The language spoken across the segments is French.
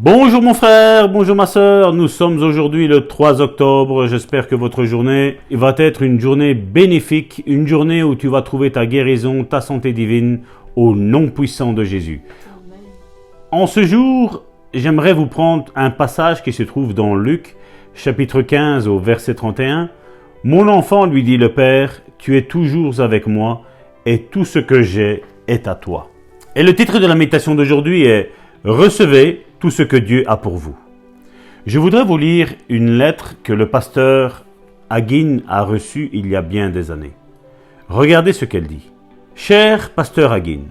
Bonjour mon frère, bonjour ma soeur, nous sommes aujourd'hui le 3 octobre, j'espère que votre journée va être une journée bénéfique, une journée où tu vas trouver ta guérison, ta santé divine au nom puissant de Jésus. En ce jour, j'aimerais vous prendre un passage qui se trouve dans Luc, chapitre 15 au verset 31. « Mon enfant, lui dit le Père, tu es toujours avec moi et tout ce que j'ai est à toi. » Et le titre de la méditation d'aujourd'hui est « Recevez tout ce que Dieu a pour vous ». Je voudrais vous lire une lettre que le pasteur Hagin a reçue il y a bien des années. Regardez ce qu'elle dit. « Cher pasteur Hagin,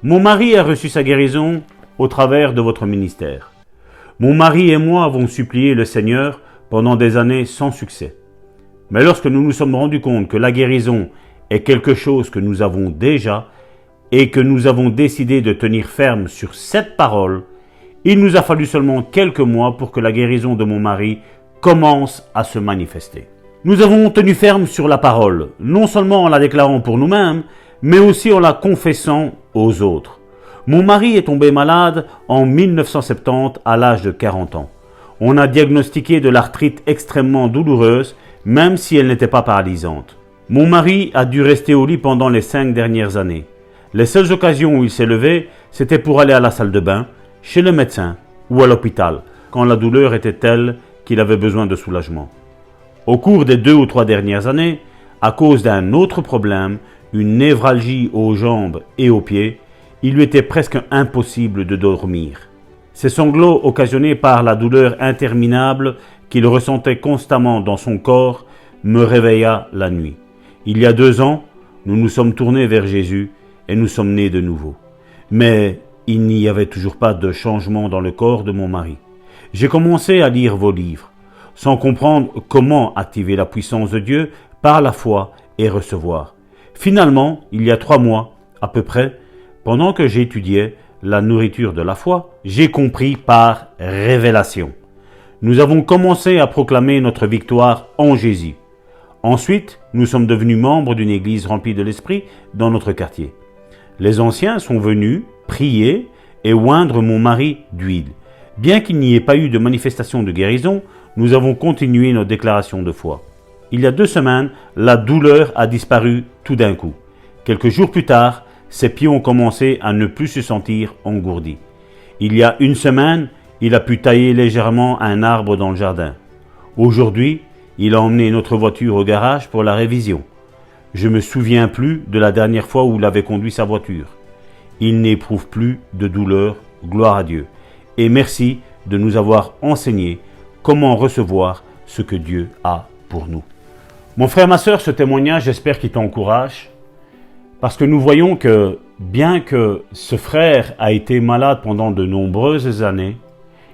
mon mari a reçu sa guérison au travers de votre ministère. Mon mari et moi avons supplié le Seigneur pendant des années sans succès. Mais lorsque nous nous sommes rendus compte que la guérison est quelque chose que nous avons déjà et que nous avons décidé de tenir ferme sur cette parole, il nous a fallu seulement quelques mois pour que la guérison de mon mari commence à se manifester. Nous avons tenu ferme sur la parole, non seulement en la déclarant pour nous-mêmes, mais aussi en la confessant aux autres. Mon mari est tombé malade en 1970 à l'âge de 40 ans. On a diagnostiqué de l'arthrite extrêmement douloureuse, même si elle n'était pas paralysante. Mon mari a dû rester au lit pendant les 5 dernières années. Les seules occasions où il s'est levé, c'était pour aller à la salle de bain, chez le médecin ou à l'hôpital, quand la douleur était telle qu'il avait besoin de soulagement. Au cours des 2 ou 3 dernières années, à cause d'un autre problème, une névralgie aux jambes et aux pieds, il lui était presque impossible de dormir. Ces sanglots occasionnés par la douleur interminable qu'il ressentait constamment dans son corps me réveilla la nuit. Il y a 2 ans, nous nous sommes tournés vers Jésus et nous sommes nés de nouveau. Mais il n'y avait toujours pas de changement dans le corps de mon mari. J'ai commencé à lire vos livres, sans comprendre comment activer la puissance de Dieu par la foi et recevoir. Finalement, il y a 3 mois, à peu près, pendant que j'étudiais la nourriture de la foi, j'ai compris par révélation. Nous avons commencé à proclamer notre victoire en Jésus. Ensuite, nous sommes devenus membres d'une église remplie de l'Esprit dans notre quartier. Les anciens sont venus prier et oindre mon mari d'huile. Bien qu'il n'y ait pas eu de manifestation de guérison, nous avons continué nos déclarations de foi. Il y a 2 semaines, la douleur a disparu tout d'un coup. Quelques jours plus tard, ses pieds ont commencé à ne plus se sentir engourdis. Il y a 1 semaine, il a pu tailler légèrement un arbre dans le jardin. Aujourd'hui, il a emmené notre voiture au garage pour la révision. Je ne me souviens plus de la dernière fois où il avait conduit sa voiture. Il n'éprouve plus de douleur, gloire à Dieu. Et merci de nous avoir enseigné comment recevoir ce que Dieu a pour nous. Mon frère, ma soeur, ce témoignage, j'espère qu'il t'encourage. Parce que nous voyons que, bien que ce frère a été malade pendant de nombreuses années,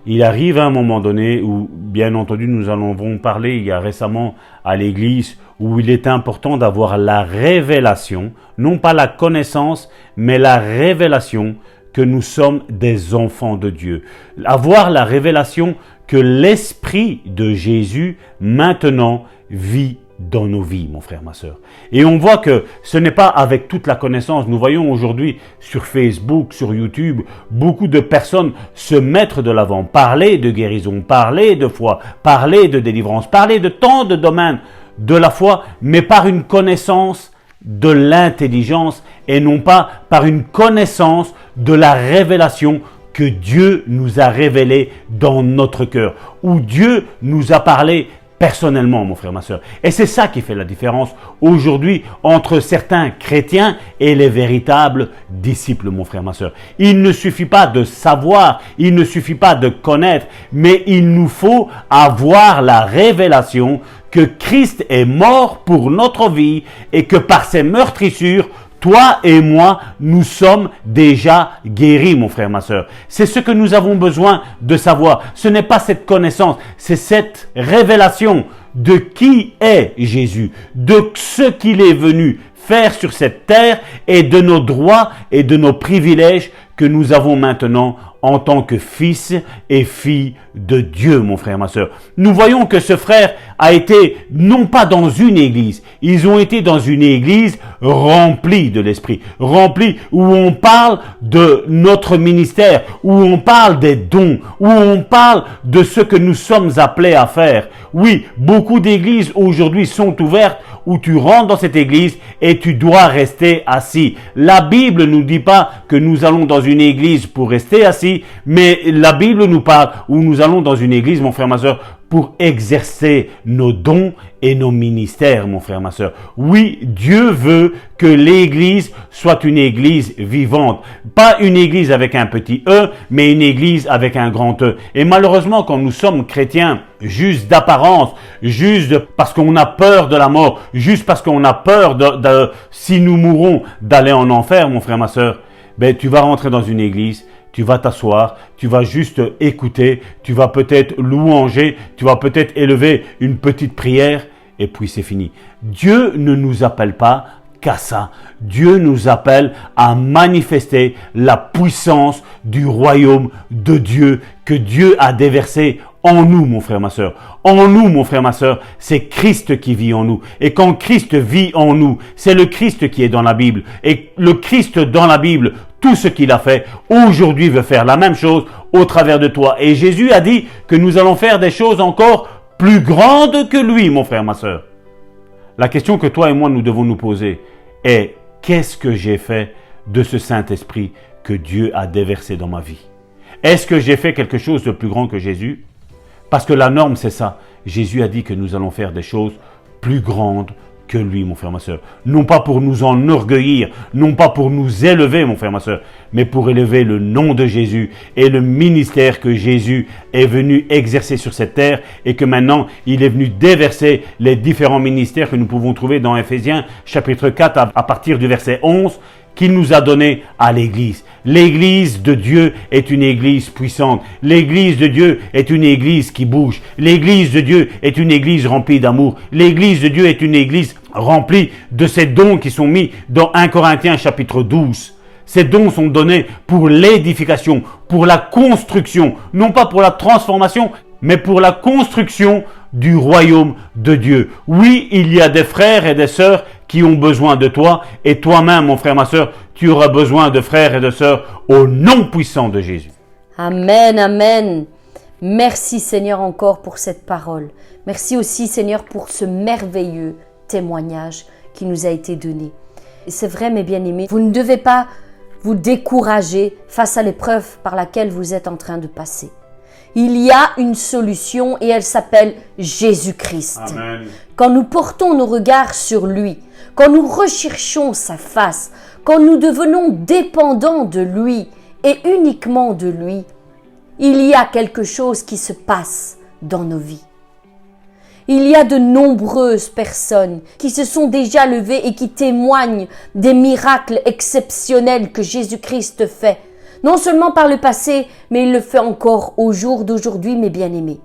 il arrive à un moment donné où, bien entendu, nous en avons parlé il y a récemment à l'église, où il est important d'avoir la révélation, non pas la connaissance, mais la révélation que nous sommes des enfants de Dieu. Avoir la révélation que l'Esprit de Jésus, maintenant, vit dans nos vies, mon frère, ma soeur. Et on voit que ce n'est pas avec toute la connaissance. Nous voyons aujourd'hui sur Facebook, sur YouTube, beaucoup de personnes se mettre de l'avant, parler de guérison, parler de foi, parler de délivrance, parler de tant de domaines de la foi, mais par une connaissance de l'intelligence et non pas par une connaissance de la révélation que Dieu nous a révélée dans notre cœur, où Dieu nous a parlé personnellement, mon frère, ma soeur. Et c'est ça qui fait la différence aujourd'hui entre certains chrétiens et les véritables disciples, mon frère, ma soeur. Il ne suffit pas de savoir, il ne suffit pas de connaître, mais il nous faut avoir la révélation que Christ est mort pour notre vie et que par ses meurtrissures, toi et moi, nous sommes déjà guéris, mon frère, ma soeur. C'est ce que nous avons besoin de savoir. Ce n'est pas cette connaissance, c'est cette révélation de qui est Jésus, de ce qu'il est venu faire sur cette terre et de nos droits et de nos privilèges que nous avons maintenant en tant que fils et filles de Dieu, mon frère, ma sœur. Nous voyons que ce frère a été non pas dans une église, ils ont été dans une église remplie de l'Esprit, remplie où on parle de notre ministère, où on parle des dons, où on parle de ce que nous sommes appelés à faire. Oui, beaucoup d'églises aujourd'hui sont ouvertes où tu rentres dans cette église et tu dois rester assis. La Bible ne nous dit pas que nous allons dans une église pour rester assis, mais la Bible nous parle où nous allons dans une église, mon frère, ma soeur, pour exercer nos dons et nos ministères, mon frère, ma soeur. Oui, Dieu veut que l'église soit une église vivante. Pas une église avec un petit E, mais une église avec un grand E. Et malheureusement, quand nous sommes chrétiens, juste d'apparence, juste parce qu'on a peur de la mort, juste parce qu'on a peur si nous mourons, d'aller en enfer, mon frère, ma soeur, ben, tu vas rentrer dans une église, tu vas t'asseoir, tu vas juste écouter, tu vas peut-être louanger, tu vas peut-être élever une petite prière et puis c'est fini. Dieu ne nous appelle pas qu'à ça. Dieu nous appelle à manifester la puissance du royaume de Dieu que Dieu a déversé en nous, mon frère, ma sœur. En nous, mon frère, ma sœur, c'est Christ qui vit en nous. Et quand Christ vit en nous, c'est le Christ qui est dans la Bible. Et le Christ dans la Bible, tout ce qu'il a fait, aujourd'hui veut faire la même chose au travers de toi. Et Jésus a dit que nous allons faire des choses encore plus grandes que lui, mon frère, ma sœur. La question que toi et moi nous devons nous poser est: qu'est-ce que j'ai fait de ce Saint-Esprit que Dieu a déversé dans ma vie? Est-ce que j'ai fait quelque chose de plus grand que Jésus? Parce que la norme, c'est ça. Jésus a dit que nous allons faire des choses plus grandes que lui, mon frère, ma soeur. Non pas pour nous enorgueillir, non pas pour nous élever, mon frère, ma soeur, mais pour élever le nom de Jésus et le ministère que Jésus est venu exercer sur cette terre et que maintenant, il est venu déverser les différents ministères que nous pouvons trouver dans Éphésiens, chapitre 4, à partir du verset 11, qu'il nous a donné à l'Église. L'Église de Dieu est une Église puissante. L'Église de Dieu est une Église qui bouge. L'Église de Dieu est une Église remplie d'amour. L'Église de Dieu est une Église remplie de ces dons qui sont mis dans 1 Corinthiens chapitre 12. Ces dons sont donnés pour l'édification, pour la construction, non pas pour la transformation, mais pour la construction du royaume de Dieu. Oui, il y a des frères et des sœurs qui ont besoin de toi, et toi-même, mon frère, ma sœur, tu auras besoin de frères et de sœurs au nom puissant de Jésus. Amen, amen. Merci Seigneur encore pour cette parole. Merci aussi Seigneur pour ce merveilleux témoignage qui nous a été donné. Et c'est vrai mes bien-aimés, vous ne devez pas vous décourager face à l'épreuve par laquelle vous êtes en train de passer. Il y a une solution et elle s'appelle Jésus-Christ. Amen. Quand nous portons nos regards sur lui, quand nous recherchons sa face, quand nous devenons dépendants de lui et uniquement de lui, il y a quelque chose qui se passe dans nos vies. Il y a de nombreuses personnes qui se sont déjà levées et qui témoignent des miracles exceptionnels que Jésus-Christ fait. Non seulement par le passé, mais il le fait encore au jour d'aujourd'hui, mes bien-aimés.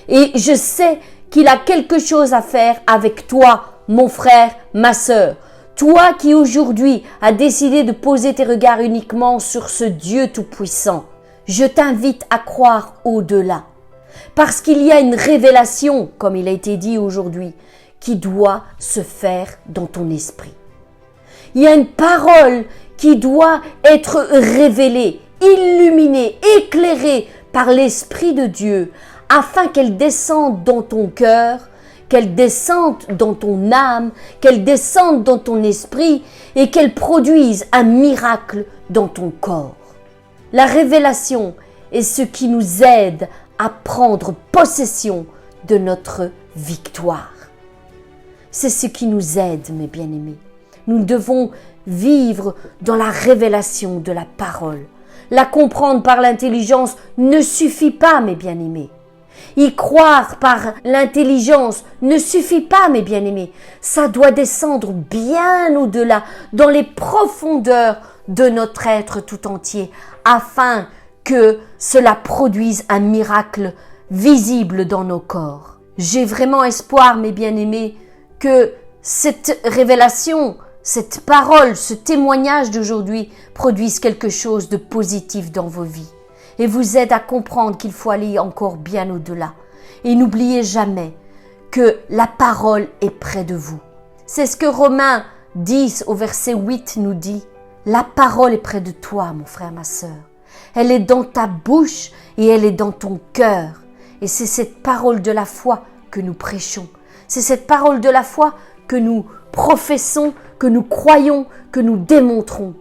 Et je sais qu'il a quelque chose à faire avec toi, mon frère, ma sœur. Toi qui aujourd'hui as décidé de poser tes regards uniquement sur ce Dieu tout-puissant, je t'invite à croire au-delà. Parce qu'il y a une révélation, comme il a été dit aujourd'hui, qui doit se faire dans ton esprit. Il y a une parole qui doit être révélée, illuminée, éclairée par l'Esprit de Dieu, afin qu'elle descende dans ton cœur, qu'elle descende dans ton âme, qu'elle descende dans ton esprit et qu'elle produise un miracle dans ton corps. La révélation est ce qui nous aide à prendre possession de notre victoire. C'est ce qui nous aide, mes bien-aimés. Nous devons vivre dans la révélation de la parole. La comprendre par l'intelligence ne suffit pas, mes bien-aimés. Y croire par l'intelligence ne suffit pas, mes bien-aimés. Ça doit descendre bien au-delà, dans les profondeurs de notre être tout entier, afin que cela produise un miracle visible dans nos corps. J'ai vraiment espoir, mes bien-aimés, que cette révélation cette parole, ce témoignage d'aujourd'hui produise quelque chose de positif dans vos vies et vous aide à comprendre qu'il faut aller encore bien au-delà. Et n'oubliez jamais que la parole est près de vous. C'est ce que Romains 10 au verset 8 nous dit. La parole est près de toi, mon frère, ma sœur. Elle est dans ta bouche et elle est dans ton cœur. Et c'est cette parole de la foi que nous prêchons. C'est cette parole de la foi que nous professons, que nous croyons, que nous démontrons.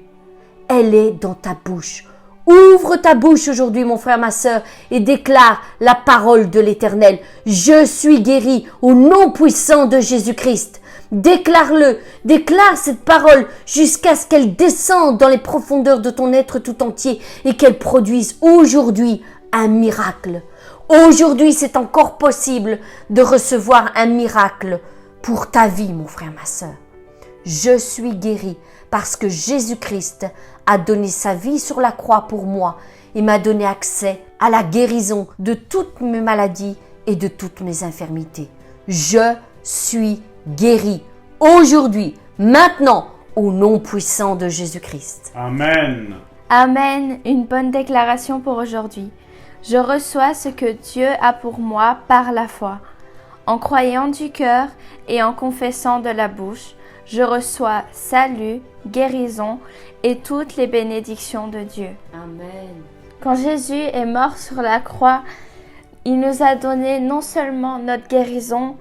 Elle est dans ta bouche. Ouvre ta bouche aujourd'hui, mon frère, ma sœur, et déclare la parole de l'Éternel. Je suis guéri au nom puissant de Jésus-Christ. Déclare-le, déclare cette parole jusqu'à ce qu'elle descende dans les profondeurs de ton être tout entier et qu'elle produise aujourd'hui un miracle. Aujourd'hui, c'est encore possible de recevoir un miracle pour ta vie, mon frère, ma sœur. Je suis guéri parce que Jésus-Christ a donné sa vie sur la croix pour moi et m'a donné accès à la guérison de toutes mes maladies et de toutes mes infirmités. Je suis guéri aujourd'hui, maintenant, au nom puissant de Jésus-Christ. Amen. Amen, une bonne déclaration pour aujourd'hui. Je reçois ce que Dieu a pour moi par la foi. En croyant du cœur et en confessant de la bouche, je reçois salut, guérison et toutes les bénédictions de Dieu. Amen. Quand Jésus est mort sur la croix, il nous a donné non seulement notre guérison,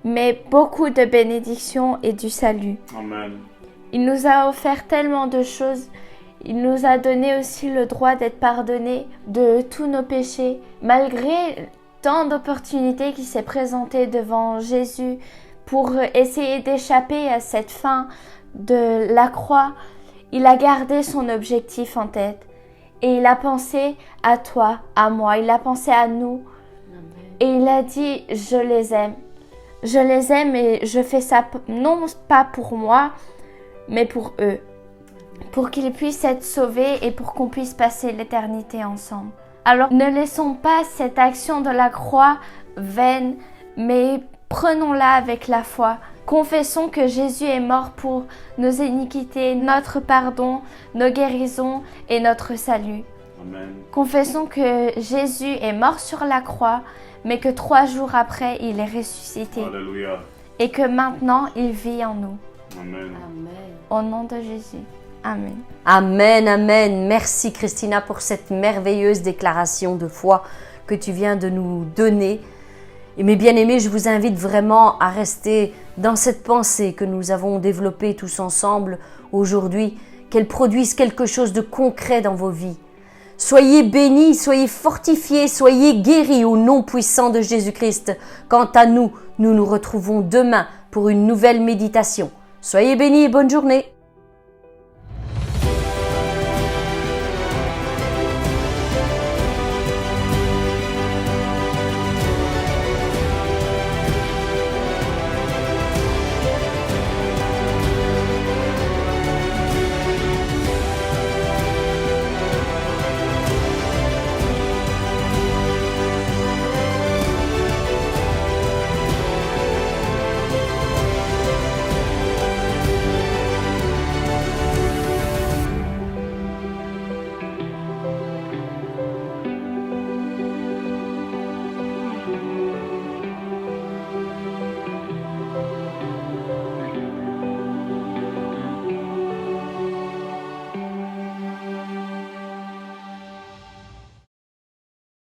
mais beaucoup de bénédictions et du salut. Amen. Il nous a offert tellement de choses. Il nous a donné aussi le droit d'être pardonnés de tous nos péchés. Malgré tant d'opportunités qui s'est présentées devant Jésus pour essayer d'échapper à cette fin de la croix, il a gardé son objectif en tête. Et il a pensé à toi, à moi, il a pensé à nous. Et il a dit, je les aime. Je les aime et je fais ça non pas pour moi, mais pour eux. Pour qu'ils puissent être sauvés et pour qu'on puisse passer l'éternité ensemble. Alors ne laissons pas cette action de la croix vaine, mais prenons-la avec la foi. Confessons que Jésus est mort pour nos iniquités, notre pardon, nos guérisons et notre salut. Amen. Confessons que Jésus est mort sur la croix, mais que 3 jours après, il est ressuscité. Alléluia. Et que maintenant, il vit en nous. Amen. Amen. Au nom de Jésus. Amen. Amen, amen. Merci Christina pour cette merveilleuse déclaration de foi que tu viens de nous donner. Et mes bien-aimés, je vous invite vraiment à rester dans cette pensée que nous avons développée tous ensemble aujourd'hui, qu'elle produise quelque chose de concret dans vos vies. Soyez bénis, soyez fortifiés, soyez guéris au nom puissant de Jésus-Christ. Quant à nous, nous nous retrouvons demain pour une nouvelle méditation. Soyez bénis et bonne journée.